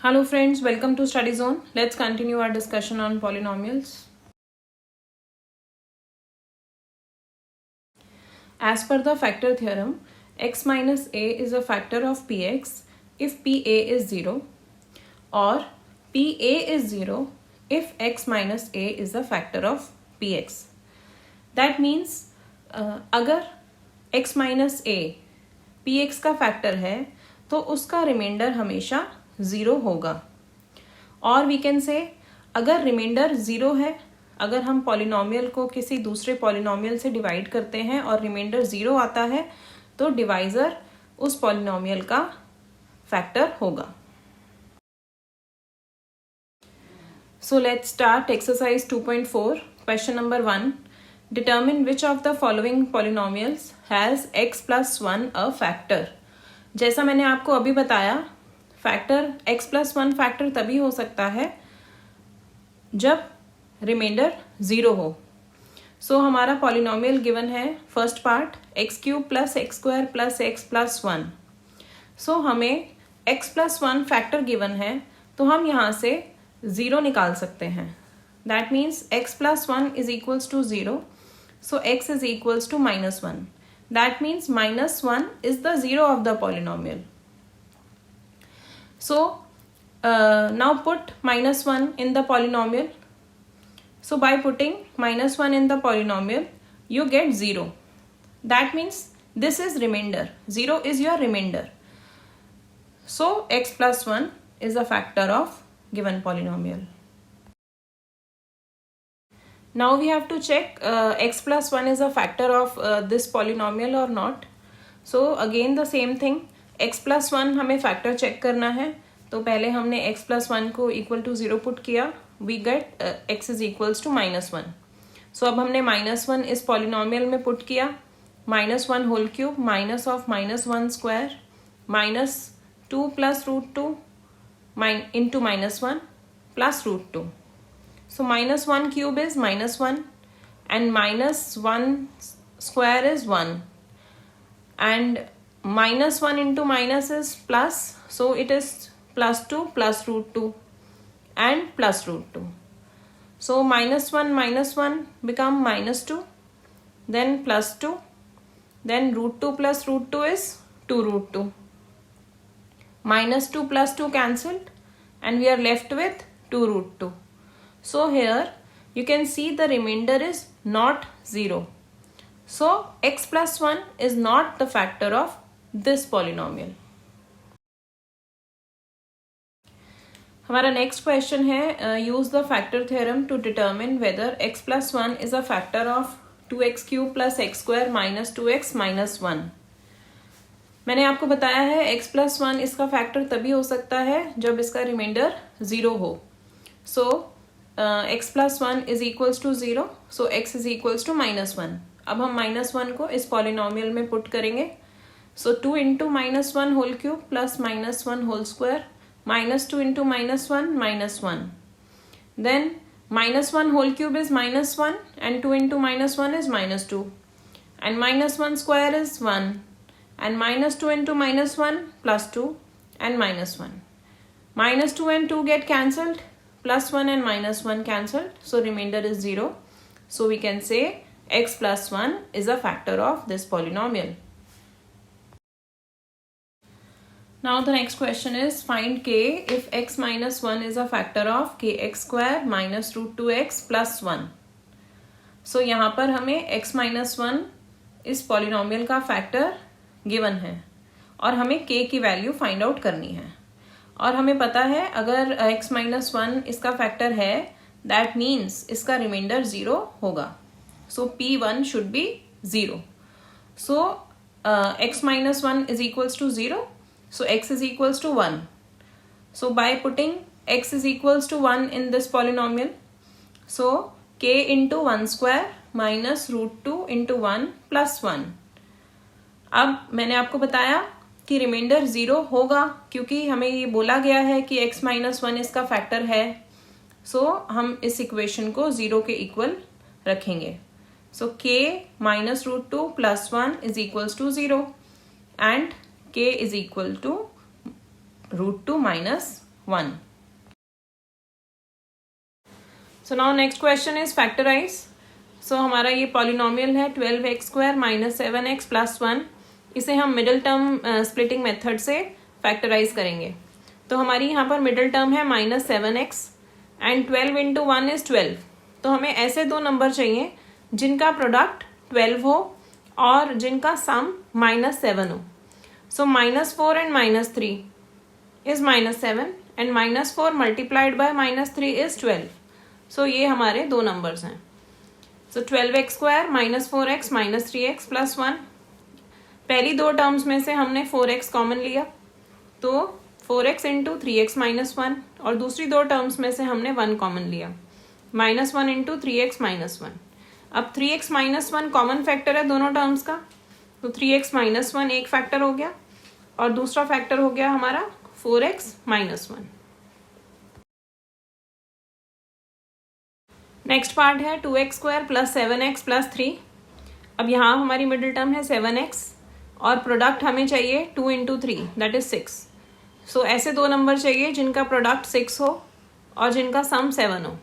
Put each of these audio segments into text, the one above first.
Hello friends, welcome to Study Zone. Let's continue our discussion on polynomials. As per the factor theorem, x minus a is a factor of px if pa is 0 or pa is 0 if x minus a is a factor of px. That means अगर x minus a px का factor है तो उसका reminder हमेशा 0 होगा. और we can say अगर reminder 0 है, अगर हम पॉलिनोमियल को किसी दूसरे पॉलिनोमियल से डिवाइड करते हैं और रिमाइंडर 0 आता है तो डिवाइजर उस पॉलिनोमियल का फैक्टर होगा. So let's start exercise 2.4. Question number 1. Determine which of the following polynomials has x plus 1 a factor. जैसा मैंने आपको अभी बताया, फैक्टर x प्लस 1 फैक्टर तभी हो सकता है जब रिमाइंडर 0 हो. सो हमारा पॉलिनोमियल गिवन है first part x cube plus x square plus x plus 1. सो हमें x प्लस 1 फैक्टर गिवन है तो हम यहाँ से 0 निकाल सकते हैं. That means x plus 1 is equals to 0. So x is equals to -1. That means -1 is the 0 of the polynomial. So now put -1 in the polynomial. So by putting -1 in the polynomial, you get 0. That means this is remainder. 0 is your remainder. So x plus 1 is a factor of given polynomial. Now we have to check x plus 1 is a factor of this polynomial or not. So again the same thing. x plus 1 हमें factor check करना है तो पहले हमने x plus 1 को equal to 0 put किया. We get x is equals to -1. So अब हमने -1 इस पॉलिनोमियल में पुट किया. -1 whole cube minus of -1 square -2 plus √2 into -1 plus √2. So -1 cube is -1 and -1 square is 1 and -1 into minus is plus, so it is +2 plus √2 and plus √2. So -1 become -2, then +2, then √2 plus √2 is 2 √2. -2 plus 2 cancelled and we are left with 2 √2. So here you can see the remainder is not 0. So x plus 1 is not the factor of this polynomial. हमारा next question है use the factor theorem to determine whether x plus 1 is a factor of 2x cube plus x square minus 2x minus 1. मैंने आपको बताया है x plus 1 इसका factor तभी हो सकता है जब इसका रिमाइंडर 0 हो. So x plus 1 is equals to 0. So x is equals to -1. अब हम -1 को इस पॉलिनोमियल में पुट करेंगे. So 2 into -1 whole cube plus -1 whole square -2 into -1 -1. Then -1 whole cube is -1 and 2 into -1 is -2 and -1 square is 1 and -2 into -1 +2 and -1. -2 and 2 get cancelled, +1 and -1 cancelled, so remainder is 0. So we can say x plus 1 is a factor of this polynomial. Now the next question is find k if x minus 1 is a factor of kx square minus √2x plus 1. So यहाँ पर हमें x minus 1 इस polynomial का factor given है और हमें k की value find out करनी है. और हमें पता है अगर x minus 1 इसका फैक्टर है दैट मीन्स इसका रिमाइंडर 0 होगा. सो p1 should be 0. So x minus 1 is equals to 0. So x is equals to 1. So by putting x is equals to 1 in this polynomial, so k into 1 square minus √2 into 1 plus 1. अब मैंने आपको बताया कि reminder 0 होगा क्योंकि हमें ये बोला गया है कि x minus 1 इसका फैक्टर है. So हम इस इक्वेशन को 0 के इक्वल रखेंगे. So k minus √2 plus 1 is equals to 0 and k is equal to √2 minus 1. So now next question is factorize. So हमारा ये पॉलिनोमियल है 12x² माइनस 7x प्लस 1. इसे हम मिडिल टर्म स्प्लिटिंग मेथड से factorise करेंगे. तो हमारी यहाँ पर मिडिल टर्म है -7x एंड 12 इंटू 1 इज 12. तो हमें ऐसे दो नंबर चाहिए जिनका प्रोडक्ट 12 हो और जिनका सम -7 हो. सो -4 and -3 is -7 and -4 multiplied by -3 is 12. सो ये हमारे दो नंबर्स हैं. सो 12x² -4x -3x प्लस 1. पहली दो टर्म्स में से हमने 4x कॉमन लिया तो 4x इंटू 3x माइनस 1 और दूसरी दो टर्म्स में से हमने 1 कॉमन लिया -1 इंटू 3x माइनस 1. अब 3x माइनस 1 कॉमन फैक्टर है दोनों टर्म्स का, तो 3x माइनस 1 एक फैक्टर हो गया और दूसरा फैक्टर हो गया हमारा 4x माइनस 1. नेक्स्ट पार्ट है 2x² प्लस 7x प्लस 3. अब यहाँ हमारी मिडिल टर्म है 7x और प्रोडक्ट हमें चाहिए 2 इंटू 3 दैट इज 6. सो ऐसे दो नंबर चाहिए जिनका प्रोडक्ट 6 हो और जिनका सम 7 हो.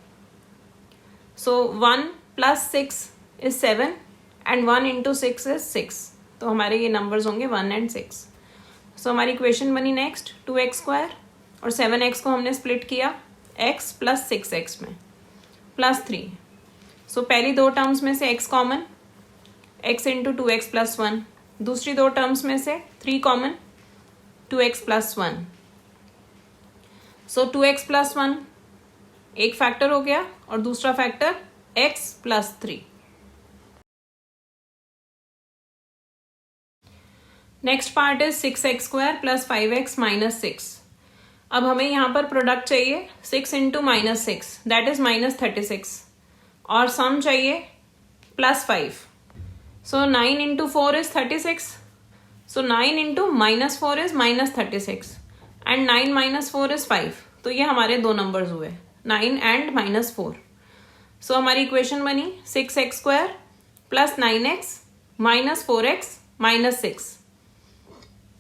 सो 1 plus 6 is 7 and 1 into 6 is 6. तो हमारे ये नंबर्स होंगे 1 एंड 6. सो हमारी इक्वेशन बनी नेक्स्ट 2x² और 7x को हमने स्प्लिट किया x प्लस 6x में प्लस 3. सो पहली दो टर्म्स में से x common, x into 2x plus 1. दूसरी दो टर्म्स में से 3 कॉमन, 2x प्लस 1. सो 2x प्लस 1 एक फैक्टर हो गया और दूसरा factor x plus 3. Next part is 6x² plus 5x minus 6. अब हमें यहाँ पर प्रोडक्ट चाहिए 6 इंटू -6 दैट इज -36 और सम चाहिए +5. सो 9 into 4 is 36. So 9 into -4 is -36 and 9 minus 4 is 5. तो ये हमारे दो नंबर्स हुए 9 एंड -4. सो हमारी इक्वेशन बनी 6x² plus 9x minus 4x minus 6.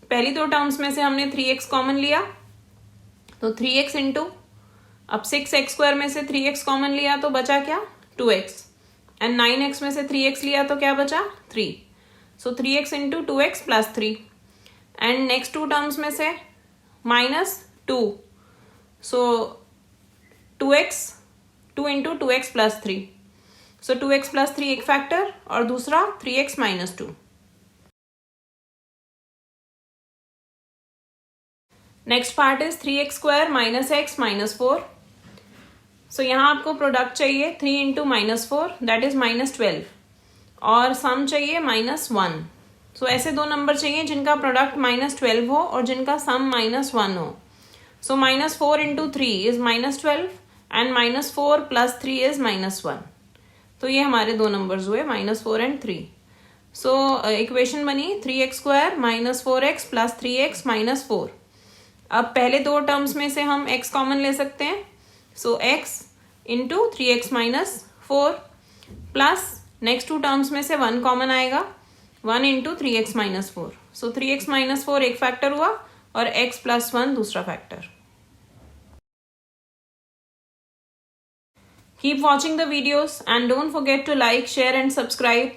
पहली दो टर्म्स में से हमने 3x कॉमन लिया तो 3x इंटू, अब 6x² में से 3x कॉमन लिया तो बचा क्या 2x एंड 9x में से 3x लिया तो क्या बचा 3. So 3x into 2x plus 3 and next two terms में से -2. So 2x 2 into 2x plus 3. So 2x plus 3 एक फैक्टर और दूसरा 3x minus 2. Next part is 3x² minus x minus 4. So यहाँ आपको प्रोडक्ट चाहिए 3 इंटू -4 दैट इज -12 और सम चाहिए -1. सो ऐसे दो नंबर चाहिए जिनका प्रोडक्ट -12 हो और जिनका सम -1 हो. सो -4 into 3 is -12 and -4 plus 3 is -1. तो ये हमारे दो नंबर्स हुए -4 एंड 3. सो इक्वेशन बनी 3x² minus 4x plus 3x minus 4. अब पहले दो टर्म्स में से हम x कॉमन ले सकते हैं. So x into 3x minus 4 plus next two terms में से 1 कॉमन आएगा 1 इंटू 3x माइनस 4. सो 3x माइनस 4 एक फैक्टर हुआ और x प्लस 1 दूसरा factor. Keep watching the videos and don't forget to like, share and subscribe.